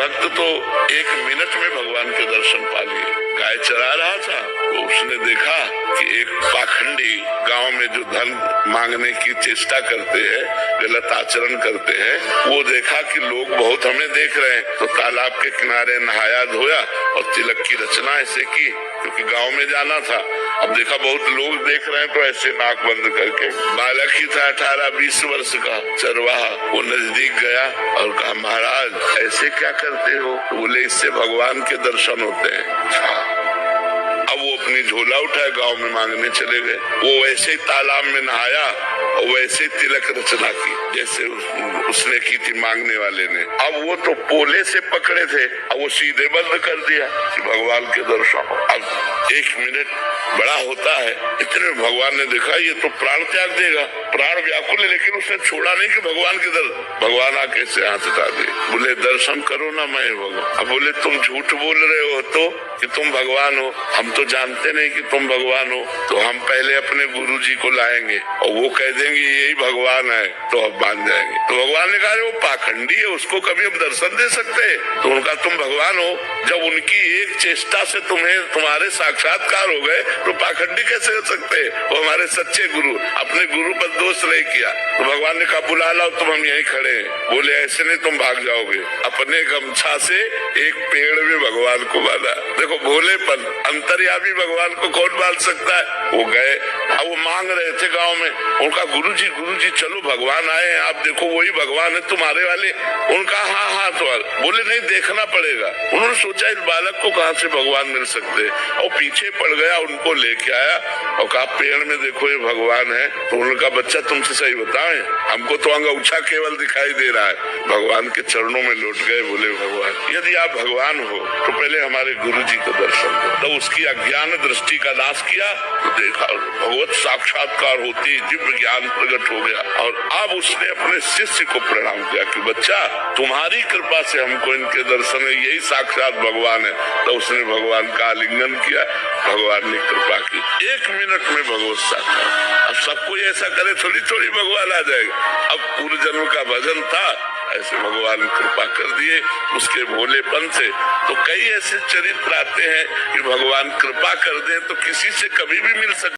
भक्त तो 1 मिनट में भगवान के दर्शन पा लिए। गाय चरा रहा था तो उसने देखा कि एक पाखंडी गांव में जो धन मांगने की चेष्टा करते हैं, गलत आचरण करते हैं, वो देखा कि लोग बहुत हमें देख रहे हैं, तो तालाब के किनारे नहाया धोया और तिलक की रचना ऐसे की, क्योंकि गांव में जाना था। अब देखा बहुत लोग देख रहे हैं तो ऐसे नाक बंद करके, बालक ही था 18-20 वर्ष का चरवाहा, वो नजदीक गया और कहा, महाराज ऐसे क्या करते हो? बोले, इससे भगवान के दर्शन होते हैं। अब वो अपनी झोला उठाए गांव में मांगने चले गए। वो वैसे तालाब में नहाया और वैसे तिलक रचना की जैसे उसने की थी मांगने वाले ने। अब वो तो पोले से पकड़े थे, अब वो सीधे बंद कर दिया कि भगवान के दर्शन। अब 1 मिनट बड़ा होता है, इतने में भगवान ने देखा ये तो प्राण त्याग देगा, प्राण व्याकुल है, लेकिन उसने छोड़ा नहीं कि भगवान के भगवान आके से हाथ हटा दे। बोले, दर्शन करो ना मैं भगवान। अब बोले, तुम झूठ बोल रहे हो तो कि तुम भगवान हो, हम तो जानते नहीं कि तुम भगवान हो, तो हम पहले अपने गुरु जी को लाएंगे और वो कह देंगे यही भगवान है, तो अब मान जाएंगे। तो भगवान ने कहा, वो पाखंडी है, उसको कभी हम दर्शन दे सकते? तो उनका तुम भगवान हो, जब उनकी एक चेष्टा से तुम्हारे साक्षात्कार हो गए तो पाखंडी कैसे हो सकते? वो हमारे सच्चे गुरु, अपने गुरु पर दोष नहीं किया। तो भगवान ने कहा, बुला लाओ, तुम हम यहीं खड़े हैं। बोले, ऐसे नहीं, तुम भाग जाओगे। अपने गमछा से एक पेड़ में भगवान को बांधा। देखो भोलेपन, अंतर्यामी भगवान को कौन बांध सकता है? वो गए, अब वो मांग रहे थे गांव में, उनका गुरु जी चलो भगवान आए हैं, आप देखो वही भगवान है तुम्हारे वाले। उनका हाँ तो बोले, नहीं देखना पड़ेगा। उन्होंने सोचा इस बालक को कहाँ से भगवान मिल सकते, और पीछे पड़ गया, उनको लेके आया और कहा, पेड़ में देखो ये भगवान है। तो उनका, बच्चा तुमसे सही बताए, हमको तो अंगूठा केवल दिखाई दे रहा है। भगवान के चरणों में लौट गए, बोले, भगवान यदि आप भगवान हो तो पहले हमारे गुरु जी को दर्शन दो। तो उसकी अज्ञान दृष्टि का नाश किया, तो देखा भगवत साक्षात्कार होती, दिव्य ज्ञान प्रकट हो गया। और अब उसने अपने शिष्य को प्रणाम किया कि बच्चा, तुम्हारी कृपा से हमको इनके दर्शन है, यही साक्षात भगवान है। तो उसने भगवान का आलिंगन किया, भगवान ने कृपा की, 1 मिनट में भगवत साक्षात। अब सब कोई ऐसा करे थोड़ी भगवान आ जाएगा। अब पूर्व जन्म का भजन था, ऐसे भगवान कृपा कर दिए उसके भोलेपन से। तो कई ऐसे चरित्र आते हैं कि भगवान कृपा कर दे तो किसी से कभी भी मिल सकते।